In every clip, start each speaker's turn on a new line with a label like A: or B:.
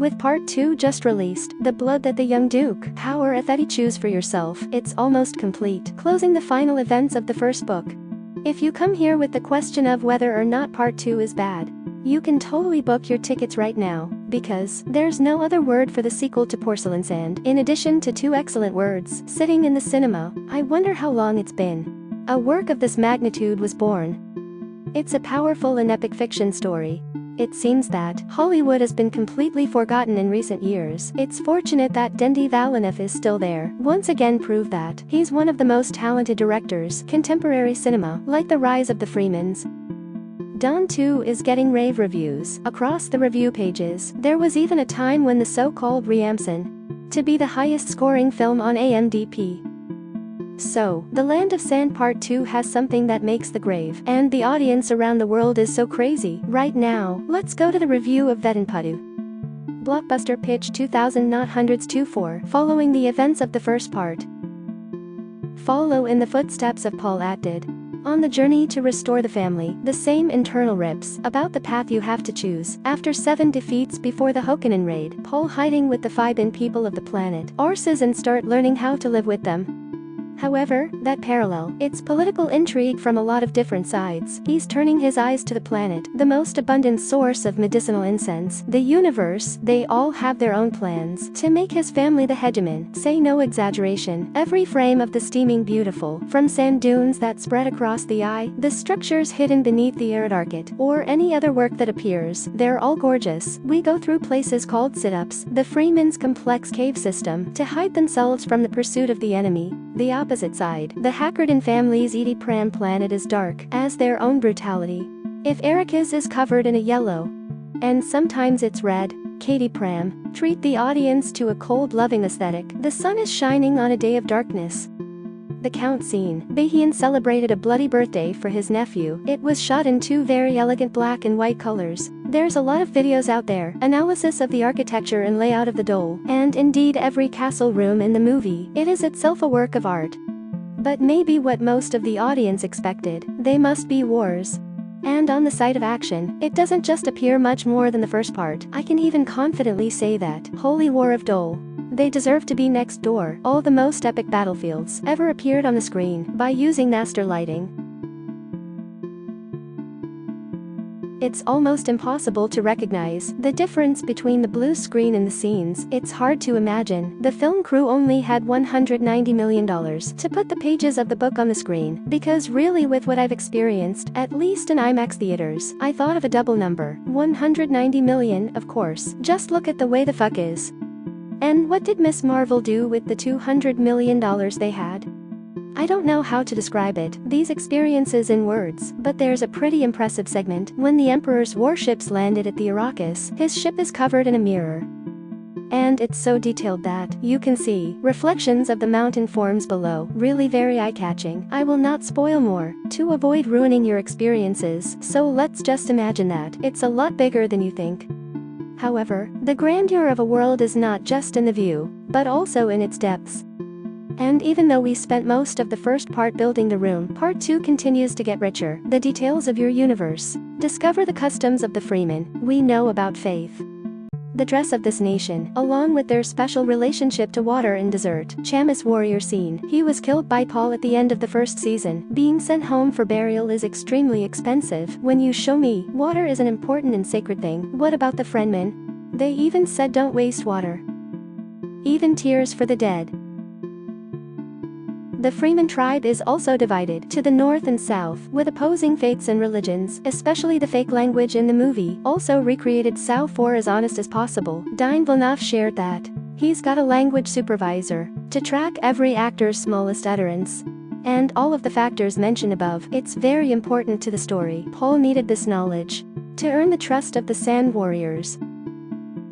A: With part 2 just released, The Blood That the Young Duke, Power Athetti Choose for Yourself, it's almost complete, closing the final events of the first book. If you come here with the question of whether or not part 2 is bad, you can totally book your tickets right now, because there's no other word for the sequel to Porcelain Sand, in addition to 2 excellent words, sitting in the cinema. I wonder how long it's been. A work of this magnitude was born. It's a powerful and epic fiction story. It seems that Hollywood has been completely forgotten in recent years. It's fortunate that Denis Villeneuve is still there. Once again prove that he's one of the most talented directors, contemporary cinema, like The Rise of the Freemans. DUNE 2 is getting rave reviews across the review pages. There was even a time when the so-called Riamson to be the highest scoring film on IMDb. So, The Land of Sand Part 2 has something that makes the grave, and the audience around the world is so crazy. Right now, let's go to the review of Vettinputtu. Blockbuster pitch 2924, following the events of the first part. Follow in the footsteps of Paul Atdid. On the journey to restore the family, the same internal rips about the path you have to choose. After 7 defeats before the Hokkinen raid, Paul hiding with the Fiban people of the planet Arses and start learning how to live with them. However, that parallel, it's political intrigue from a lot of different sides. He's turning his eyes to the planet, the most abundant source of medicinal incense, the universe. They all have their own plans to make his family the hegemon. Say no exaggeration. Every frame of the steaming beautiful, from sand dunes that spread across the eye, the structures hidden beneath the arid arcade, or any other work that appears, they're all gorgeous. We go through places called sit-ups, the Freeman's complex cave system, to hide themselves from the pursuit of the enemy. The opposite side, the Hackerdon family's Edi Pram planet is dark as their own brutality. If Ericus is covered in a yellow, and sometimes it's red, Katie Pram treat the audience to a cold loving aesthetic. The sun is shining on a day of darkness. The Count scene, Bahian celebrated a bloody birthday for his nephew. It was shot in 2 very elegant black and white colors. There's a lot of videos out there, analysis of the architecture and layout of the dole, and indeed every castle room in the movie. It is itself a work of art. But maybe what most of the audience expected, they must be wars. And on the site of action, it doesn't just appear much more than the first part. I can even confidently say that Holy War of Dole, they deserve to be next door. All the most epic battlefields ever appeared on the screen by using master lighting. It's almost impossible to recognize the difference between the blue screen and the scenes. It's hard to imagine. The film crew only had $190 million to put the pages of the book on the screen, because really with what I've experienced, at least in IMAX theaters, I thought of a double number. 190 million, of course. Just look at the way the fuck is. And what did Miss Marvel do with the $200 million they had? I don't know how to describe it, these experiences in words, but there's a pretty impressive segment when the Emperor's warships landed at the Arrakis. His ship is covered in a mirror. And it's so detailed that you can see reflections of the mountain forms below. Really very eye-catching. I will not spoil more to avoid ruining your experiences, so let's just imagine that it's a lot bigger than you think. However, the grandeur of a world is not just in the view, but also in its depths. And even though we spent most of the first part building the room, part 2 continues to get richer. The details of your universe. Discover the customs of the Freeman. We know about faith. The dress of this nation, along with their special relationship to water and desert. Chamis warrior scene. He was killed by Paul at the end of the first season. Being sent home for burial is extremely expensive. When you show me, water is an important and sacred thing. What about the Fremen? They even said don't waste water. Even tears for the dead. The Freeman tribe is also divided to the north and south, with opposing faiths and religions, especially the fake language in the movie, also recreated so for as honest as possible. Denis Villeneuve shared that he's got a language supervisor to track every actor's smallest utterance. And all of the factors mentioned above, it's very important to the story. Paul needed this knowledge to earn the trust of the Sand Warriors.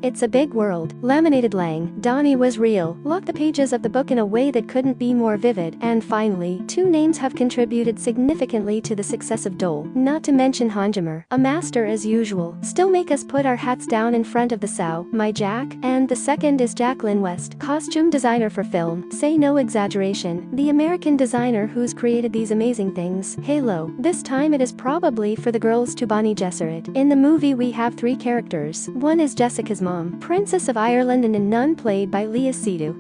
A: It's a big world. Laminated Lang, Donnie was real. Lock the pages of the book in a way that couldn't be more vivid. And finally, 2 names have contributed significantly to the success of Dole. Not to mention Hanjamer, a master as usual. Still make us put our hats down in front of the sow, my Jack. And the second is Jacqueline West, costume designer for film. Say no exaggeration. The American designer who's created these amazing things. Halo. This time it is probably for the girls to Bonnie Gesserit. In the movie we have 3 characters. One is Jessica's mom. mom, Princess of Ireland, and a nun played by Leah Seydoux.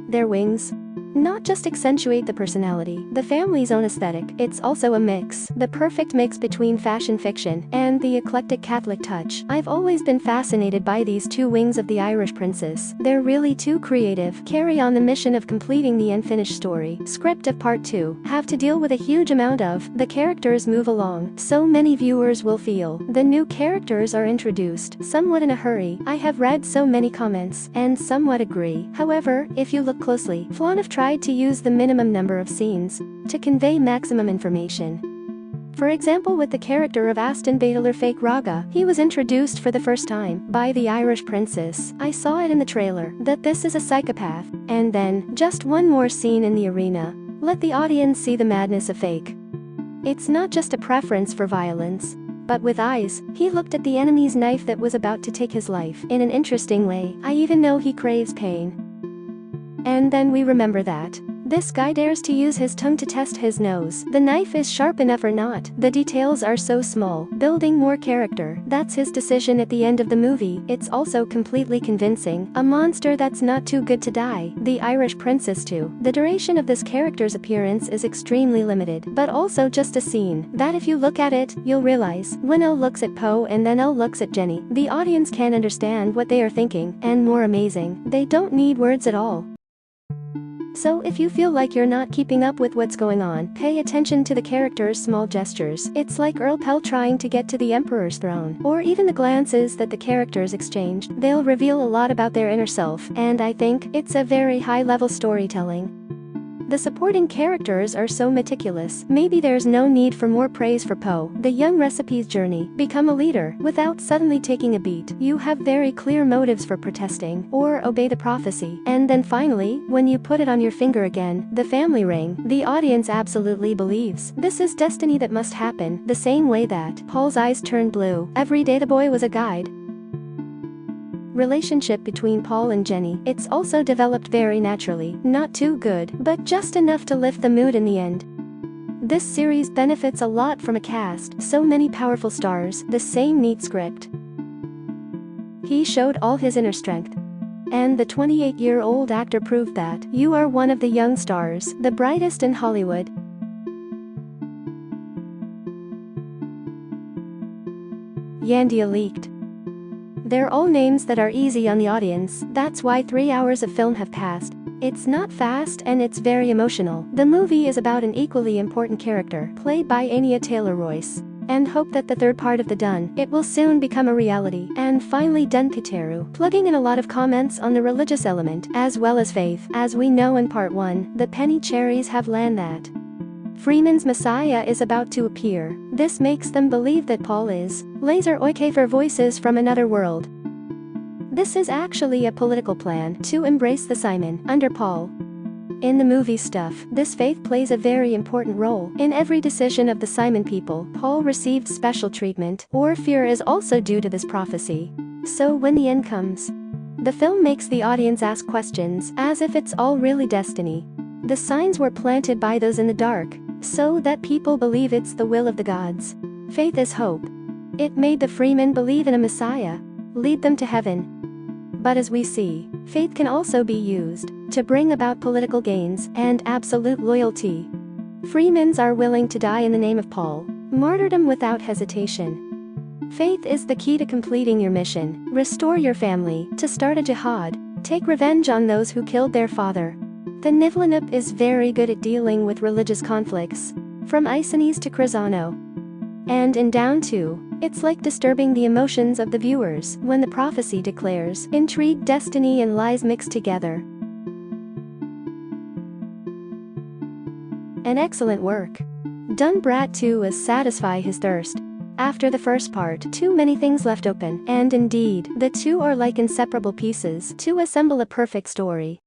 A: Their wings not just accentuate the personality, the family's own aesthetic, it's also a mix, the perfect mix between fashion fiction and the eclectic Catholic touch. I've always been fascinated by these two wings of the Irish princess. They're really too creative, carry on the mission of completing the unfinished story. Script of part 2, have to deal with a huge amount of, the characters move along, so many viewers will feel, the new characters are introduced, somewhat in a hurry. I have read so many comments, and somewhat agree. However, if you look closely, Flann have tried to use the minimum number of scenes to convey maximum information. For example, with the character of Aston Baitler Fake Raga, he was introduced for the first time by the Irish princess. I saw it in the trailer that this is a psychopath, and then, just one more scene in the arena. Let the audience see the madness of Fake. It's not just a preference for violence, but with eyes. He looked at the enemy's knife that was about to take his life in an interesting way. I even know he craves pain. And then we remember that this guy dares to use his tongue to test his nose. The knife is sharp enough or not. The details are so small. Building more character. That's his decision at the end of the movie. It's also completely convincing. A monster that's not too good to die. The Irish princess too. The duration of this character's appearance is extremely limited, but also just a scene that if you look at it, you'll realize when Elle looks at Poe and then Elle looks at Jenny, the audience can understand what they are thinking, and more amazing, they don't need words at all. So if you feel like you're not keeping up with what's going on, pay attention to the characters' small gestures. It's like Earl Pell trying to get to the Emperor's throne, or even the glances that the characters exchanged. They'll reveal a lot about their inner self, and I think it's a very high-level storytelling. The supporting characters are so meticulous. Maybe there's no need for more praise for Poe. The young recipe's journey, become a leader, without suddenly taking a beat. You have very clear motives for protesting, or obey the prophecy. And then finally, when you put it on your finger again, the family ring, the audience absolutely believes. This is destiny that must happen, the same way that Paul's eyes turned blue. Every day the boy was a guide. Relationship between Paul and Jenny, it's also developed very naturally, not too good, but just enough to lift the mood in the end. This series benefits a lot from a cast, so many powerful stars, the same neat script. He showed all his inner strength. And the 28-year-old actor proved that. You are one of the young stars, the brightest in Hollywood. Yandia leaked. They're all names that are easy on the audience, that's why 3 hours of film have passed. It's not fast and it's very emotional. The movie is about an equally important character, played by Anya Taylor-Royce. And hope that the third part of the DUNE, it will soon become a reality. And finally DUNE Piteru, plugging in a lot of comments on the religious element, as well as faith. As we know in part 1, the penny cherries have land that Freeman's Messiah is about to appear. This makes them believe that Paul is laser oike for voices from another world. This is actually a political plan to embrace the Simon under Paul. In the movie stuff, this faith plays a very important role in every decision of the Simon people. Paul received special treatment, or fear is also due to this prophecy. So when the end comes, the film makes the audience ask questions, as if it's all really destiny. The signs were planted by those in the dark, so that people believe it's the will of the gods. Faith is hope. It made the Freemen believe in a Messiah, lead them to heaven. But as we see, faith can also be used to bring about political gains and absolute loyalty. Freemans are willing to die in the name of Paul, martyrdom without hesitation. Faith is the key to completing your mission, restore your family, to start a jihad, take revenge on those who killed their father. The Nivlenup is very good at dealing with religious conflicts, from Isones to Chrysano. And in Down 2, it's like disturbing the emotions of the viewers when the prophecy declares intrigue, destiny and lies mixed together. An excellent work. Done Brat 2 is satisfy his thirst. After the first part, too many things left open, and indeed, the two are like inseparable pieces to assemble a perfect story.